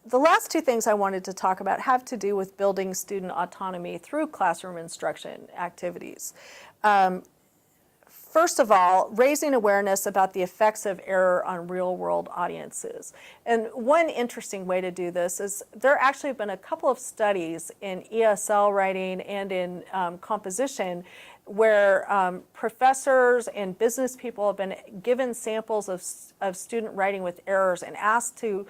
the last two things I wanted to talk about have to do with building student autonomy through classroom instruction activities. First of all, raising awareness about the effects of error on real-world audiences. And one interesting way to do this is there actually have been a couple of studies in ESL writing and in composition where professors and business people have been given samples of student writing with errors and asked to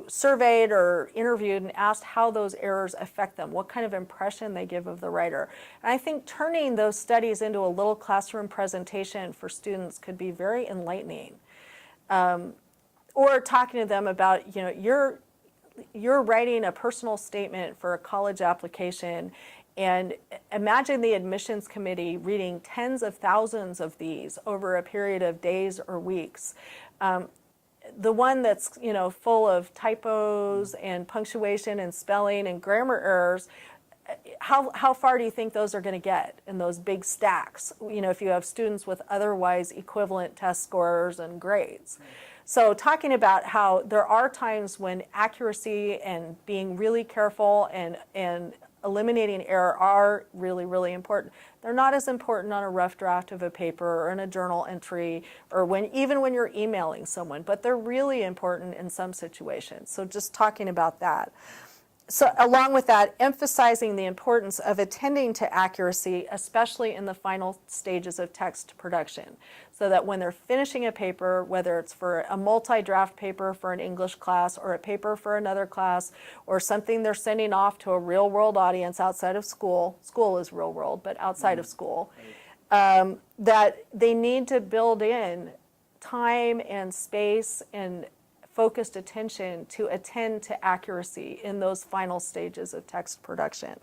surveyed or interviewed and asked how those errors affect them, what kind of impression they give of the writer. And I think turning those studies into a little classroom presentation for students could be very enlightening. Or talking to them about, you know, you're writing a personal statement for a college application, and imagine the admissions committee reading tens of thousands of these over a period of days or weeks. The one that's, you know, full of typos and punctuation and spelling and grammar errors, how far do you think those are going to get in those big stacks, you know, if you have students with otherwise equivalent test scores and grades? So talking about how there are times when accuracy and being really careful and eliminating error are really, really important. They're not as important on a rough draft of a paper or in a journal entry or even when you're emailing someone, but they're really important in some situations. So just talking about that. So along with that, emphasizing the importance of attending to accuracy, especially in the final stages of text production, so that when they're finishing a paper, whether it's for a multi-draft paper for an English class or a paper for another class or something they're sending off to a real-world audience outside of school, school is real-world, but outside of school, that they need to build in time and space and focused attention to attend to accuracy in those final stages of text production.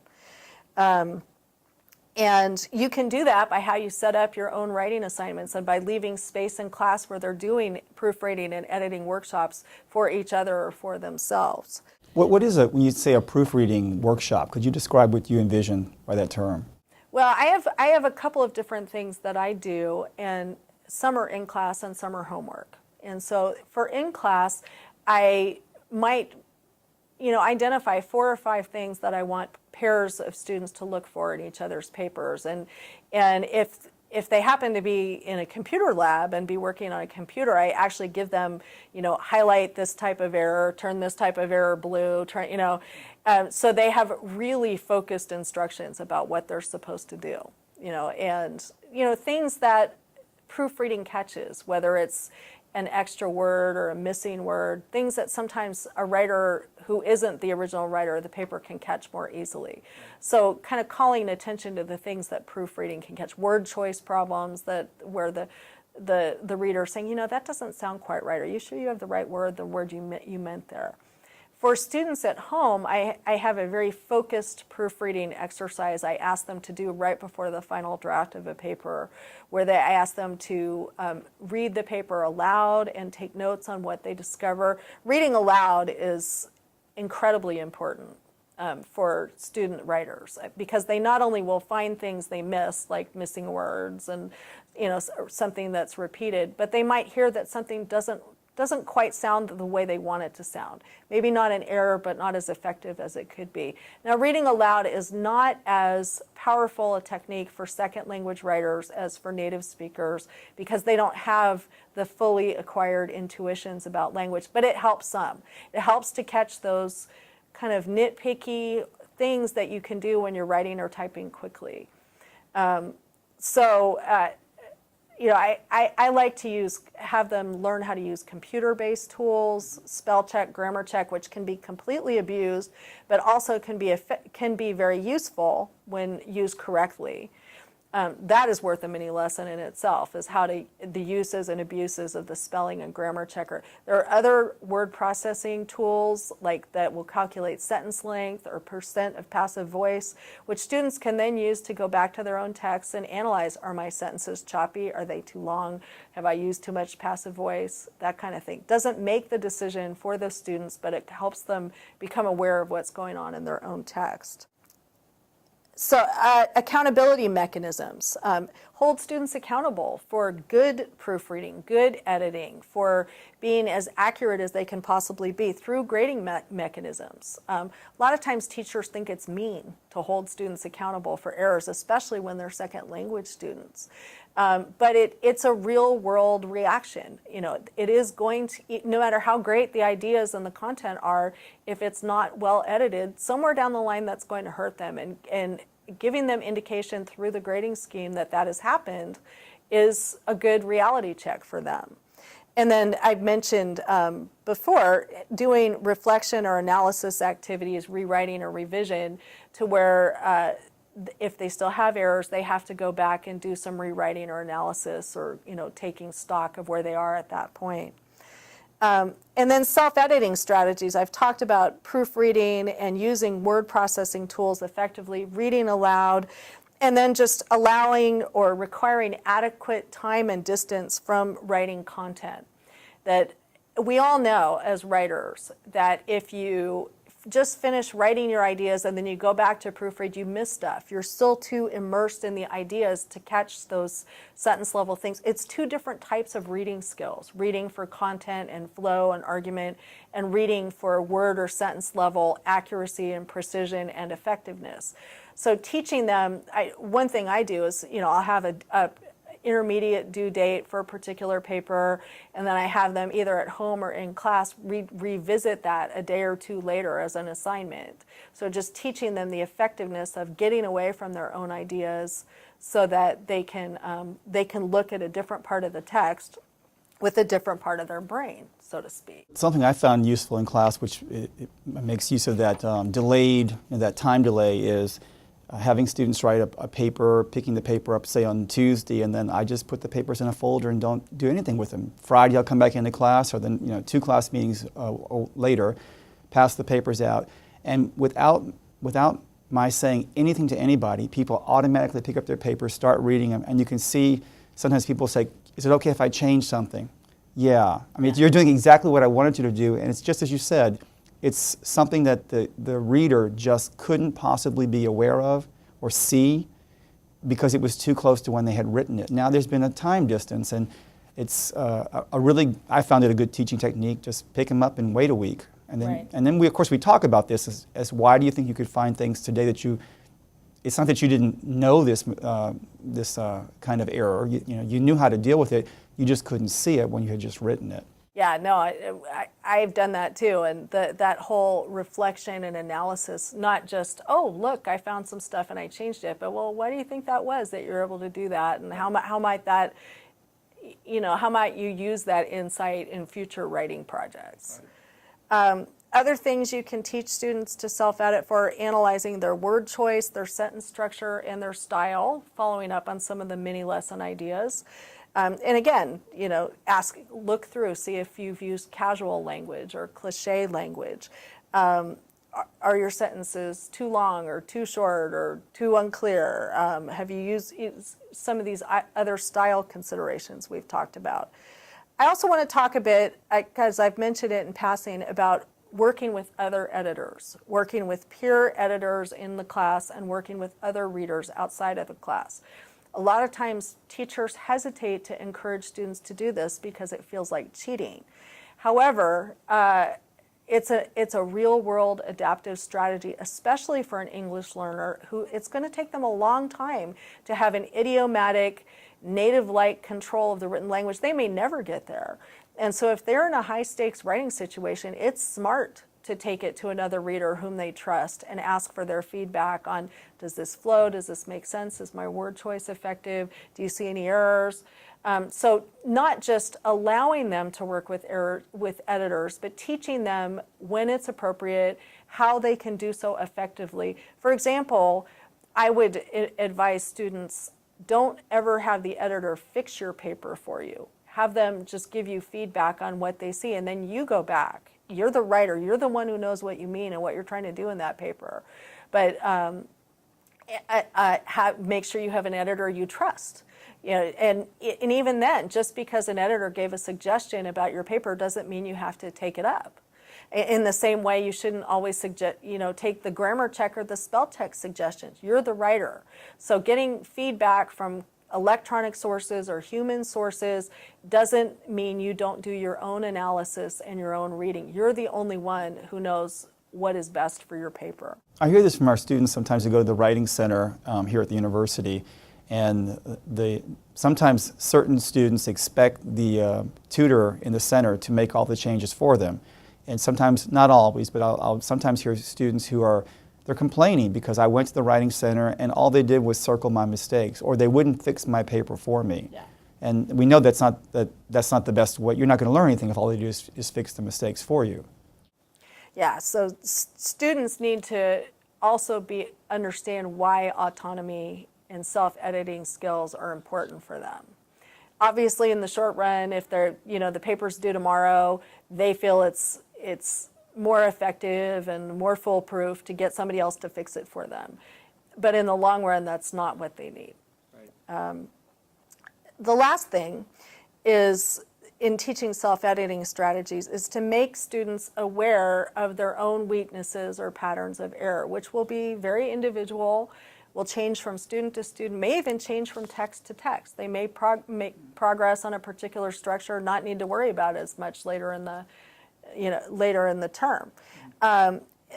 And you can do that by how you set up your own writing assignments and by leaving space in class where they're doing proofreading and editing workshops for each other or for themselves. What is when you say a proofreading workshop? Could you describe what you envision by that term? Well, I have a couple of different things that I do, and some are in class and some are homework. And so for in class, I might, you know, identify 4 or 5 things that I want pairs of students to look for in each other's papers. And if they happen to be in a computer lab and be working on a computer, I actually give them, you know, highlight this type of error, turn this type of error blue, you know, so they have really focused instructions about what they're supposed to do, you know, and, you know, things that proofreading catches, whether it's an extra word or a missing word, things that sometimes a writer who isn't the original writer of the paper can catch more easily. So kind of calling attention to the things that proofreading can catch, word choice problems where the reader saying, you know, that doesn't sound quite right. Are you sure you have the right word, the word you meant there? For students at home, I have a very focused proofreading exercise I ask them to do right before the final draft of a paper, where I ask them to read the paper aloud and take notes on what they discover. Reading aloud is incredibly important for student writers, because they not only will find things they miss, like missing words and, you know, something that's repeated, but they might hear that something doesn't quite sound the way they want it to sound. Maybe not an error, but not as effective as it could be. Now, reading aloud is not as powerful a technique for second language writers as for native speakers, because they don't have the fully acquired intuitions about language, but it helps some. It helps to catch those kind of nitpicky things that you can do when you're writing or typing quickly. You know, I like to have them learn how to use computer-based tools, spell check, grammar check, which can be completely abused, but also can be very useful when used correctly. That is worth a mini lesson in itself, is the uses and abuses of the spelling and grammar checker. There are other word processing tools that will calculate sentence length or percent of passive voice, which students can then use to go back to their own texts and analyze, are my sentences choppy? Are they too long? Have I used too much passive voice? That kind of thing. Doesn't make the decision for the students, but it helps them become aware of what's going on in their own text. So accountability mechanisms, hold students accountable for good proofreading, good editing, for being as accurate as they can possibly be through grading mechanisms. A lot of times teachers think it's mean to hold students accountable for errors, especially when they're second language students. But it's a real world reaction. You know, it is going to, no matter how great the ideas and the content are, if it's not well edited, somewhere down the line that's going to hurt them. And giving them indication through the grading scheme that that has happened is a good reality check for them. And then I've mentioned before doing reflection or analysis activities, rewriting or revision, to where if they still have errors, they have to go back and do some rewriting or analysis, or taking stock of where they are at that point. And then self-editing strategies. I've talked about proofreading and using word processing tools effectively, reading aloud, and then just allowing or requiring adequate time and distance from writing content. That we all know as writers that if you just finish writing your ideas and then you go back to proofread, you miss stuff. You're still too immersed in the ideas to catch those sentence level things. It's two different types of reading skills: reading for content and flow and argument, and reading for word or sentence level accuracy and precision and effectiveness. So teaching them, one thing I do is, I'll have a intermediate due date for a particular paper, and then I have them either at home or in class revisit that a day or two later as an assignment. So just teaching them the effectiveness of getting away from their own ideas so that they can look at a different part of the text with a different part of their brain, so to speak. Something I found useful in class, which it makes use of that that time delay, is having students write a paper, picking the paper up, say, on Tuesday, and then I just put the papers in a folder and don't do anything with them. Friday, I'll come back into class, or then 2 class meetings later, pass the papers out, and without my saying anything to anybody, people automatically pick up their papers, start reading them, and you can see sometimes people say, "Is it okay if I change something?" Yeah, I mean, you're doing exactly what I wanted you to do, and it's just as you said. It's something that the reader just couldn't possibly be aware of or see because it was too close to when they had written it. Now there's been a time distance, and it's I found it a good teaching technique. Just pick them up and wait a week. And then, right. And then we talk about this as why do you think you could find things today that it's not that you didn't know this kind of error. You knew how to deal with it, you just couldn't see it when you had just written it. Yeah, no, I've done that too, and that whole reflection and analysis, not just, oh, look, I found some stuff and I changed it, but well, why do you think that was that you're able to do that, and how might that, how might you use that insight in future writing projects? Right. Other things you can teach students to self-edit for: analyzing their word choice, their sentence structure, and their style, following up on some of the mini lesson ideas. And again, look through, see if you've used casual language or cliche language. Are your sentences too long or too short or too unclear? Have you used some of these other style considerations we've talked about? I also want to talk a bit, because I've mentioned it in passing, about working with other editors, working with peer editors in the class, and working with other readers outside of the class. A lot of times teachers hesitate to encourage students to do this because it feels like cheating. However, it's a real world adaptive strategy, especially for an English learner who it's going to take them a long time to have an idiomatic, native-like control of the written language. They may never get there. And so if they're in a high-stakes writing situation, it's smart to take it to another reader whom they trust and ask for their feedback on, does this flow, does this make sense, is my word choice effective, do you see any errors? So not just allowing them to work with editors, but teaching them when it's appropriate, how they can do so effectively. For example, I would advise students, don't ever have the editor fix your paper for you. Have them just give you feedback on what they see, and then you go back. You're the writer. You're the one who knows what you mean and what you're trying to do in that paper. But make sure you have an editor you trust. And even then, just because an editor gave a suggestion about your paper doesn't mean you have to take it up. In the same way, you shouldn't always take the grammar check or the spell check suggestions. You're the writer. So getting feedback from electronic sources or human sources doesn't mean you don't do your own analysis and your own reading. You're the only one who knows what is best for your paper. I hear this from our students sometimes who go to the Writing Center here at the university, and sometimes certain students expect the tutor in the center to make all the changes for them. And sometimes, not always, but I'll sometimes hear students who they're complaining because I went to the Writing Center and all they did was circle my mistakes, or they wouldn't fix my paper for me. Yeah. And we know that's not the best way. You're not going to learn anything if all they do is fix the mistakes for you. Yeah, so students need to also understand why autonomy and self-editing skills are important for them. Obviously, in the short run, if the paper's due tomorrow, they feel it's more effective and more foolproof to get somebody else to fix it for them. But in the long run, that's not what they need. Right. The last thing is, in teaching self-editing strategies, is to make students aware of their own weaknesses or patterns of error, which will be very individual, will change from student to student, may even change from text to text. They may make progress on a particular structure, not need to worry about it as much later in the term.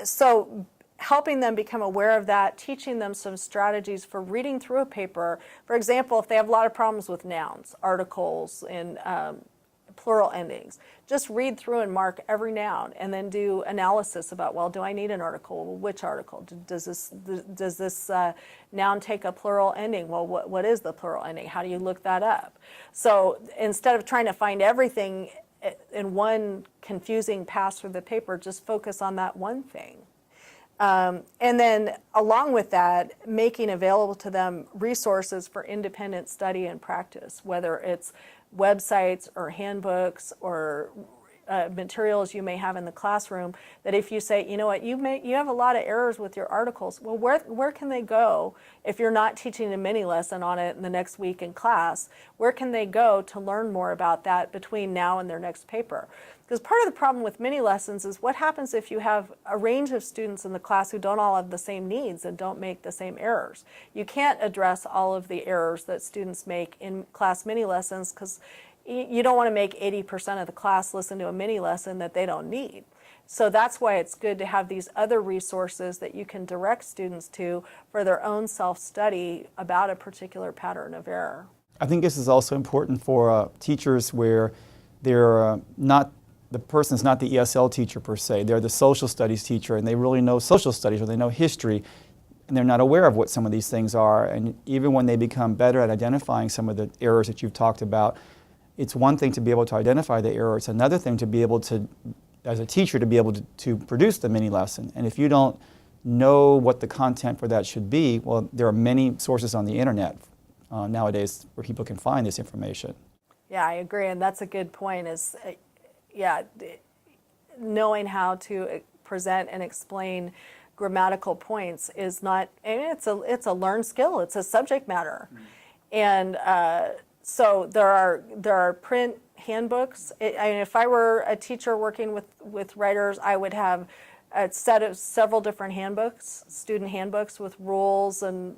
So helping them become aware of that, teaching them some strategies for reading through a paper. For example, if they have a lot of problems with nouns, articles, and plural endings, just read through and mark every noun and then do analysis about, well, do I need an article? Well, which article? Does this noun take a plural ending? Well, what is the plural ending? How do you look that up? So instead of trying to find everything in one confusing pass through the paper, just focus on that one thing. And then along with that, making available to them resources for independent study and practice, whether it's websites or handbooks or materials you may have in the classroom, that if you say, you know what, you have a lot of errors with your articles, well, where can they go if you're not teaching a mini lesson on it in the next week in class? Where can they go to learn more about that between now and their next paper? Because part of the problem with mini lessons is what happens if you have a range of students in the class who don't all have the same needs and don't make the same errors. You can't address all of the errors that students make in class mini lessons because you don't want to make 80% of the class listen to a mini lesson that they don't need. So that's why it's good to have these other resources that you can direct students to for their own self-study about a particular pattern of error. I think this is also important for teachers where they're the person's not the ESL teacher per se, they're the social studies teacher and they really know social studies or they know history and they're not aware of what some of these things are. And even when they become better at identifying some of the errors that you've talked about, it's one thing to be able to identify the error, it's another thing to be able to, as a teacher, to be able to produce the mini lesson. And if you don't know what the content for that should be, well, there are many sources on the internet nowadays where people can find this information. Yeah, I agree, and that's a good point, knowing how to present and explain grammatical points is not, I mean, it's a learned skill, it's a subject matter. And so there are print handbooks. I mean, if I were a teacher working with writers, I would have a set of several different handbooks, student handbooks with rules and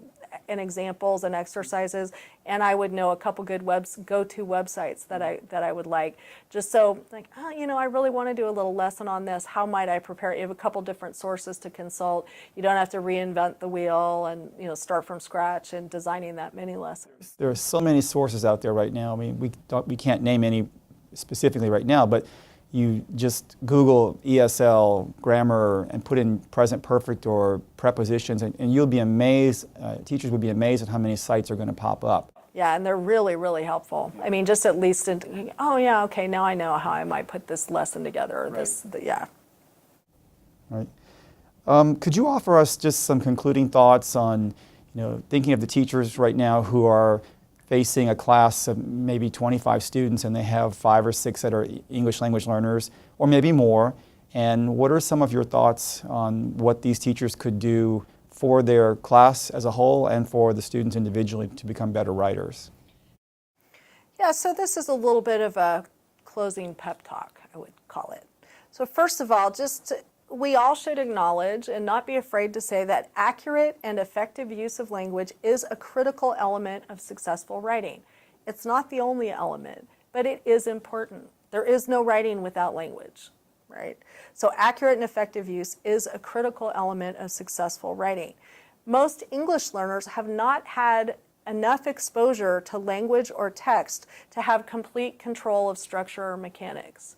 examples and exercises, and I would know a couple good go-to websites that I would like, just so like, oh, I really want to do a little lesson on this. How might I prepare? You have a couple different sources to consult. You don't have to reinvent the wheel and start from scratch in designing that mini lesson. There are so many sources out there right now. I mean, we can't name any specifically right now, but you just Google ESL grammar and put in present perfect or prepositions, and you'll be amazed, teachers will be amazed at how many sites are going to pop up. Yeah, and they're really, really helpful. I mean, just at least, oh yeah, okay, now I know how I might put this lesson together, or this, yeah. Right. Could you offer us just some concluding thoughts on, thinking of the teachers right now who are facing a class of maybe 25 students and they have 5 or 6 that are English language learners, or maybe more, and what are some of your thoughts on what these teachers could do for their class as a whole and for the students individually to become better writers? Yeah, so this is a little bit of a closing pep talk, I would call it. So first of all, just we all should acknowledge and not be afraid to say that accurate and effective use of language is a critical element of successful writing. It's not the only element, but it is important. There is no writing without language, right? So accurate and effective use is a critical element of successful writing. Most English learners have not had enough exposure to language or text to have complete control of structure or mechanics.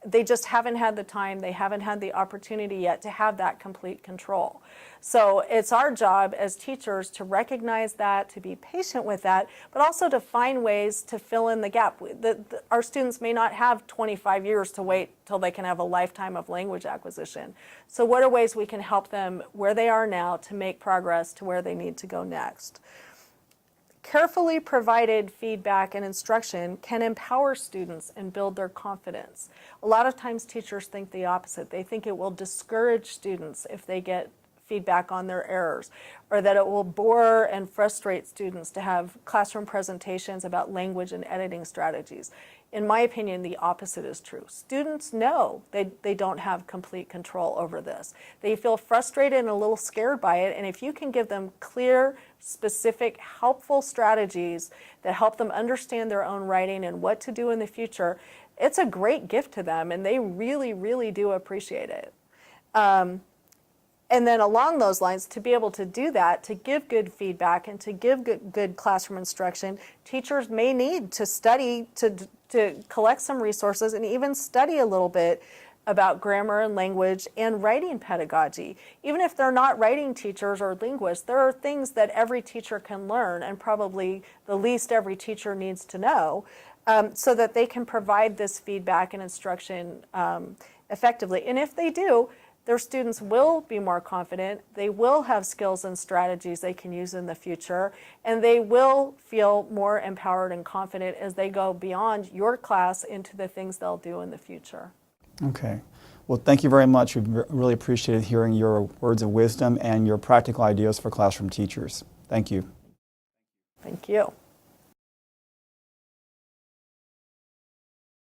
They just haven't had the time, they haven't had the opportunity yet to have that complete control. So it's our job as teachers to recognize that, to be patient with that, but also to find ways to fill in the gap. Our students may not have 25 years to wait till they can have a lifetime of language acquisition. So what are ways we can help them where they are now to make progress to where they need to go next? Carefully provided feedback and instruction can empower students and build their confidence. A lot of times teachers think the opposite. They think it will discourage students if they get feedback on their errors, or that it will bore and frustrate students to have classroom presentations about language and editing strategies. In my opinion, the opposite is true. Students know they don't have complete control over this. They feel frustrated and a little scared by it, and if you can give them clear, specific, helpful strategies that help them understand their own writing and what to do in the future, it's a great gift to them, and they really, really do appreciate it. And then along those lines, to be able to do that, to give good feedback and to give good classroom instruction, teachers may need to study, to collect some resources and even study a little bit about grammar and language and writing pedagogy. Even if they're not writing teachers or linguists, there are things that every teacher can learn, and probably the least every teacher needs to know, so that they can provide this feedback and instruction effectively. And if they do, their students will be more confident, they will have skills and strategies they can use in the future, and they will feel more empowered and confident as they go beyond your class into the things they'll do in the future. Okay. Well, thank you very much. We really appreciated hearing your words of wisdom and your practical ideas for classroom teachers. Thank you. Thank you.